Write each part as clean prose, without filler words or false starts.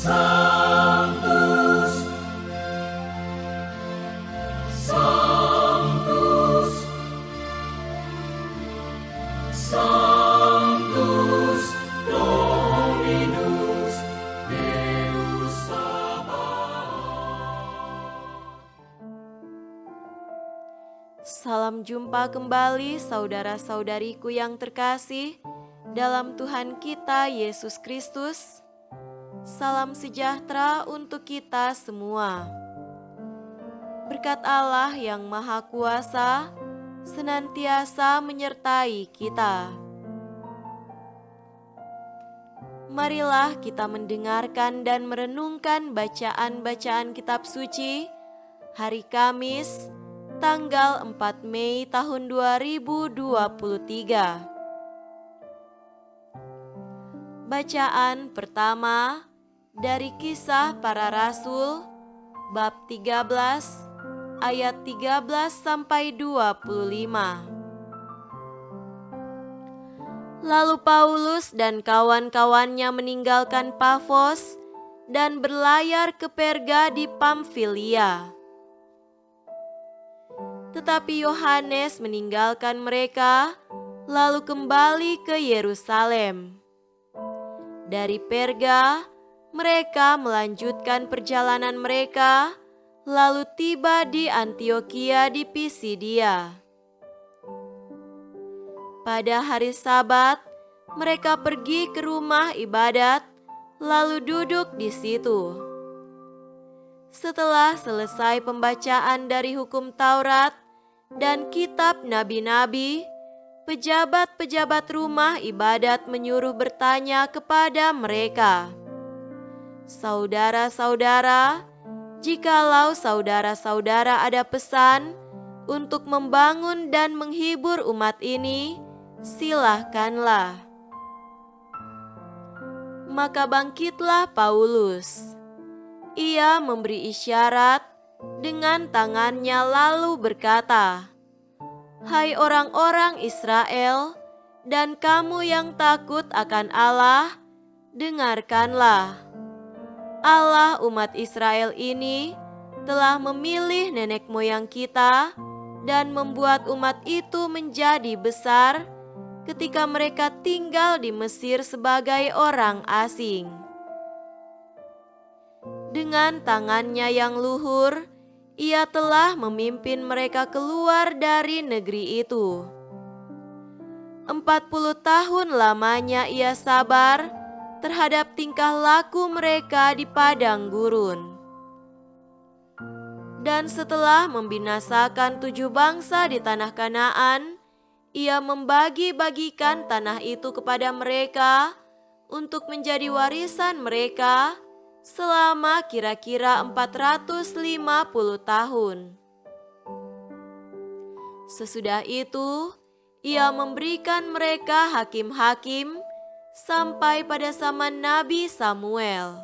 Sanctus, Sanctus, Sanctus Dominus Deus Sabaoth. Salam jumpa kembali saudara-saudariku yang terkasih dalam Tuhan kita Yesus Kristus. Salam sejahtera untuk kita semua. Berkat Allah yang Maha Kuasa senantiasa menyertai kita. Marilah kita mendengarkan dan merenungkan bacaan-bacaan kitab suci hari Kamis, tanggal 4 Mei tahun 2023. Bacaan pertama dari Kisah Para Rasul bab 13 ayat 13 sampai 25. Lalu Paulus dan kawan-kawannya meninggalkan Pafos dan berlayar ke Perga di Pamfilia. Tetapi Yohanes meninggalkan mereka lalu kembali ke Yerusalem. Dari Perga, mereka melanjutkan perjalanan mereka, lalu tiba di Antiokhia di Pisidia. Pada hari Sabat, mereka pergi ke rumah ibadat, lalu duduk di situ. Setelah selesai pembacaan dari hukum Taurat dan kitab nabi-nabi, pejabat-pejabat rumah ibadat menyuruh bertanya kepada mereka, "Saudara-saudara, jikalau saudara-saudara ada pesan untuk membangun dan menghibur umat ini, silahkanlah." Maka bangkitlah Paulus. Ia memberi isyarat dengan tangannya lalu berkata, "Hai orang-orang Israel, dan kamu yang takut akan Allah, dengarkanlah. Allah umat Israel ini telah memilih nenek moyang kita dan membuat umat itu menjadi besar ketika mereka tinggal di Mesir sebagai orang asing. Dengan tangannya yang luhur, Ia telah memimpin mereka keluar dari negeri itu. 40 tahun lamanya Ia sabar terhadap tingkah laku mereka di padang gurun. Dan setelah membinasakan 7 bangsa di tanah Kanaan, Ia membagi-bagikan tanah itu kepada mereka untuk menjadi warisan mereka selama kira-kira 450 tahun. Sesudah itu, Ia memberikan mereka hakim-hakim sampai pada zaman Nabi Samuel.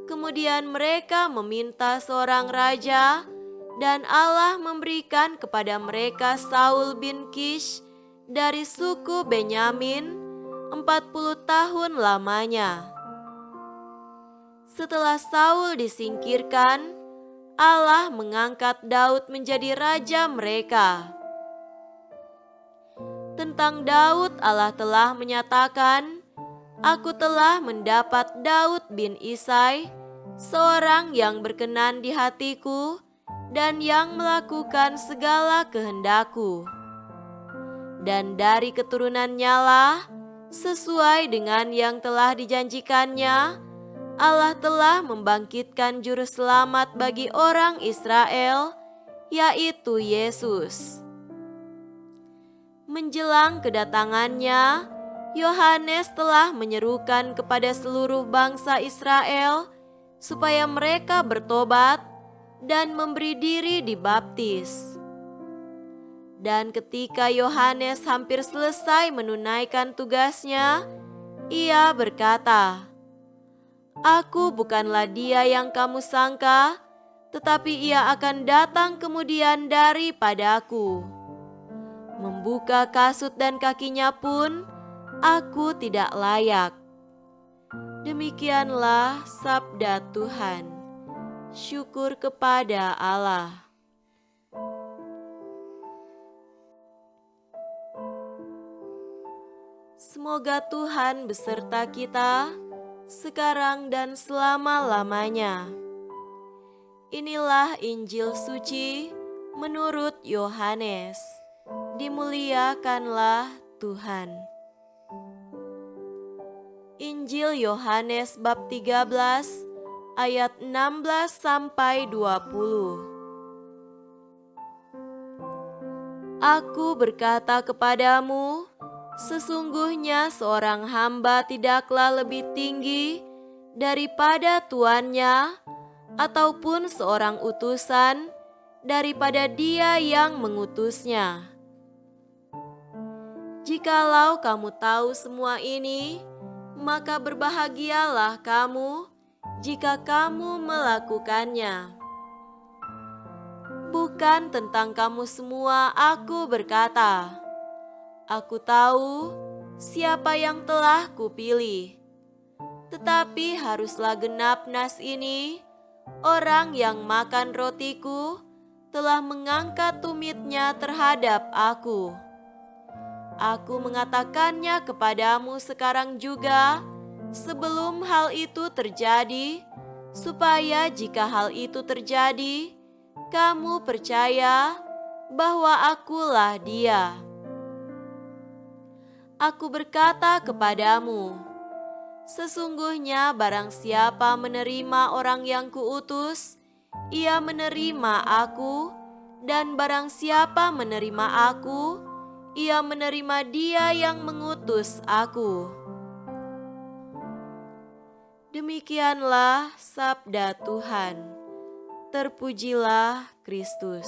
Kemudian mereka meminta seorang raja, dan Allah memberikan kepada mereka Saul bin Kish dari suku Benyamin 40 tahun lamanya. Setelah Saul disingkirkan, Allah mengangkat Daud menjadi raja mereka. Tentang Daud, Allah telah menyatakan, "Aku telah mendapat Daud bin Isai, seorang yang berkenan di hatiku dan yang melakukan segala kehendakku. Dan dari keturunannya lah, sesuai dengan yang telah dijanjikannya, Allah telah membangkitkan juru selamat bagi orang Israel, yaitu Yesus." Menjelang kedatangannya, Yohanes telah menyerukan kepada seluruh bangsa Israel supaya mereka bertobat dan memberi diri dibaptis. Dan ketika Yohanes hampir selesai menunaikan tugasnya, ia berkata, "Aku bukanlah Dia yang kamu sangka, tetapi Ia akan datang kemudian daripadaku. Membuka kasut dan kakinya pun aku tidak layak." Demikianlah sabda Tuhan. Syukur kepada Allah. Semoga Tuhan beserta kita sekarang dan selama-lamanya. Inilah Injil suci menurut Yohanes. Dimuliakanlah Tuhan. Injil Yohanes bab 13 ayat 16 sampai 20. Aku berkata kepadamu, sesungguhnya seorang hamba tidaklah lebih tinggi daripada tuannya, ataupun seorang utusan daripada dia yang mengutusnya. Jikalau kamu tahu semua ini, maka berbahagialah kamu jika kamu melakukannya. Bukan tentang kamu semua aku berkata. Aku tahu siapa yang telah kupilih. Tetapi haruslah genap nas ini, orang yang makan rotiku telah mengangkat tumitnya terhadap aku. Aku mengatakannya kepadamu sekarang juga, sebelum hal itu terjadi, supaya jika hal itu terjadi, kamu percaya bahwa akulah Dia. Aku berkata kepadamu, sesungguhnya barang siapa menerima orang yang kuutus, ia menerima aku, dan barang siapa menerima aku, ia menerima Dia yang mengutus aku. Demikianlah sabda Tuhan. Terpujilah Kristus.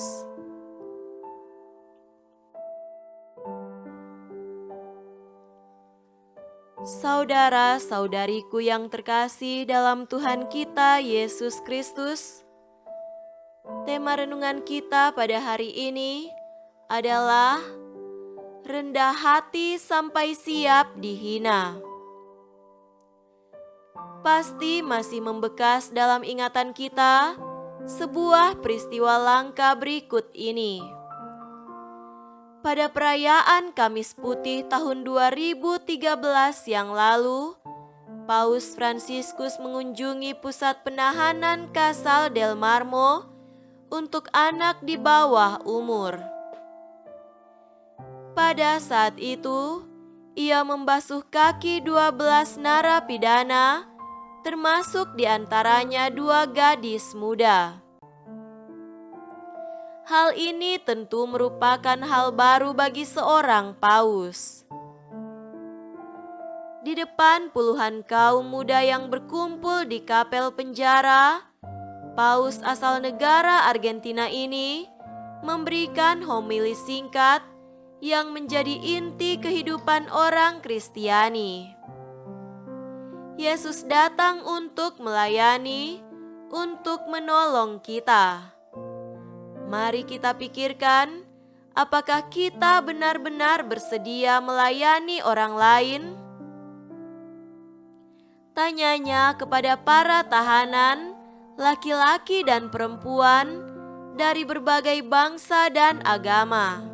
Saudara-saudariku yang terkasih dalam Tuhan kita Yesus Kristus, tema renungan kita pada hari ini adalah rendah hati sampai siap dihina. Pasti masih membekas dalam ingatan kita sebuah peristiwa langka berikut ini. Pada perayaan Kamis Putih tahun 2013 yang lalu, Paus Fransiskus mengunjungi pusat penahanan Casal del Marmo untuk anak di bawah umur. Pada saat itu, ia membasuh kaki 12 narapidana, termasuk diantaranya 2 gadis muda. Hal ini tentu merupakan hal baru bagi seorang paus. Di depan puluhan kaum muda yang berkumpul di kapel penjara, paus asal negara Argentina ini memberikan homili singkat yang menjadi inti kehidupan orang Kristiani. Yesus datang untuk melayani, untuk menolong kita. Mari kita pikirkan, apakah kita benar-benar bersedia melayani orang lain? Tanyanya kepada para tahanan, laki-laki dan perempuan dari berbagai bangsa dan agama.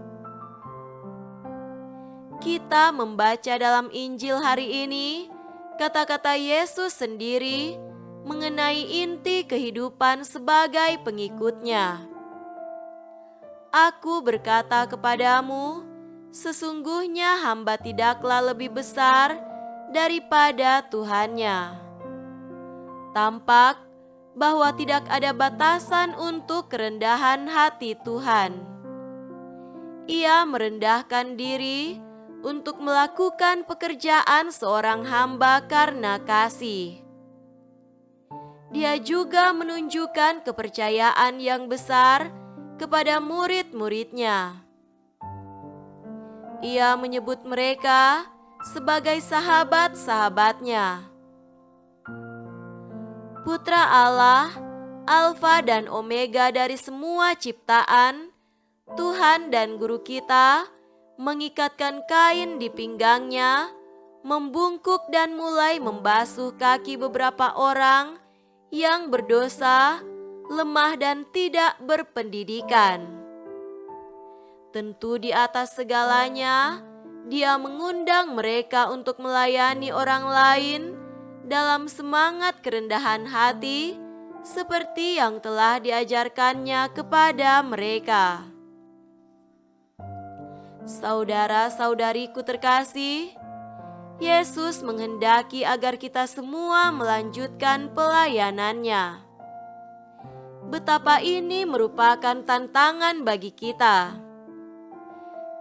Kita membaca dalam Injil hari ini kata-kata Yesus sendiri mengenai inti kehidupan sebagai pengikutnya. Aku berkata kepadamu, sesungguhnya hamba tidaklah lebih besar daripada Tuhannya. Tampak bahwa tidak ada batasan untuk kerendahan hati Tuhan. Ia merendahkan diri untuk melakukan pekerjaan seorang hamba karena kasih. Dia juga menunjukkan kepercayaan yang besar kepada murid-muridnya. Ia menyebut mereka sebagai sahabat-sahabatnya. Putra Allah, Alfa dan Omega dari semua ciptaan, Tuhan dan Guru kita, mengikatkan kain di pinggangnya membungkuk dan mulai membasuh kaki beberapa orang yang berdosa, lemah dan tidak berpendidikan. Tentu di atas segalanya, Dia mengundang mereka untuk melayani orang lain dalam semangat kerendahan hati, seperti yang telah diajarkannya kepada mereka. Saudara-saudariku terkasih, Yesus menghendaki agar kita semua melanjutkan pelayanannya. Betapa ini merupakan tantangan bagi kita.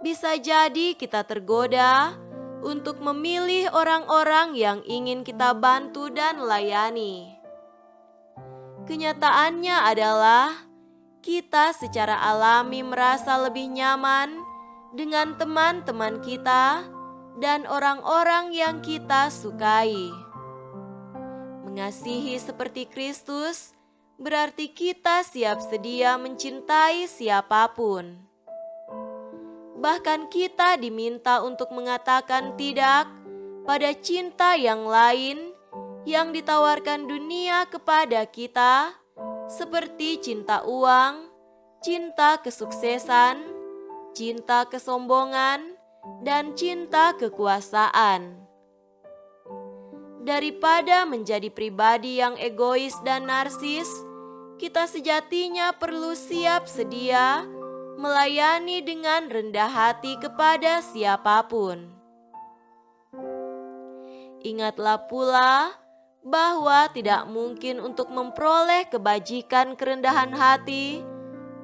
Bisa jadi kita tergoda untuk memilih orang-orang yang ingin kita bantu dan layani. Kenyataannya adalah kita secara alami merasa lebih nyaman dengan teman-teman kita dan orang-orang yang kita sukai. Mengasihi seperti Kristus berarti kita siap sedia mencintai siapapun. Bahkan kita diminta untuk mengatakan tidak pada cinta yang lain yang ditawarkan dunia kepada kita, seperti cinta uang, cinta kesuksesan, cinta kesombongan, dan cinta kekuasaan. Daripada menjadi pribadi yang egois dan narsis, kita sejatinya perlu siap sedia melayani dengan rendah hati kepada siapapun. Ingatlah pula bahwa tidak mungkin untuk memperoleh kebajikan kerendahan hati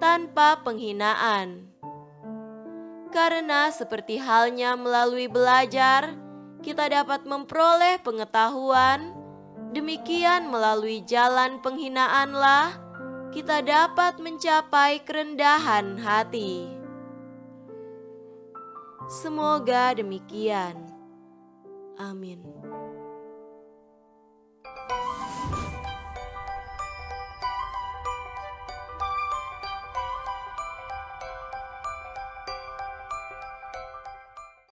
tanpa penghinaan. Karena seperti halnya melalui belajar, kita dapat memperoleh pengetahuan, demikian melalui jalan penghinaanlah kita dapat mencapai kerendahan hati. Semoga demikian. Amin.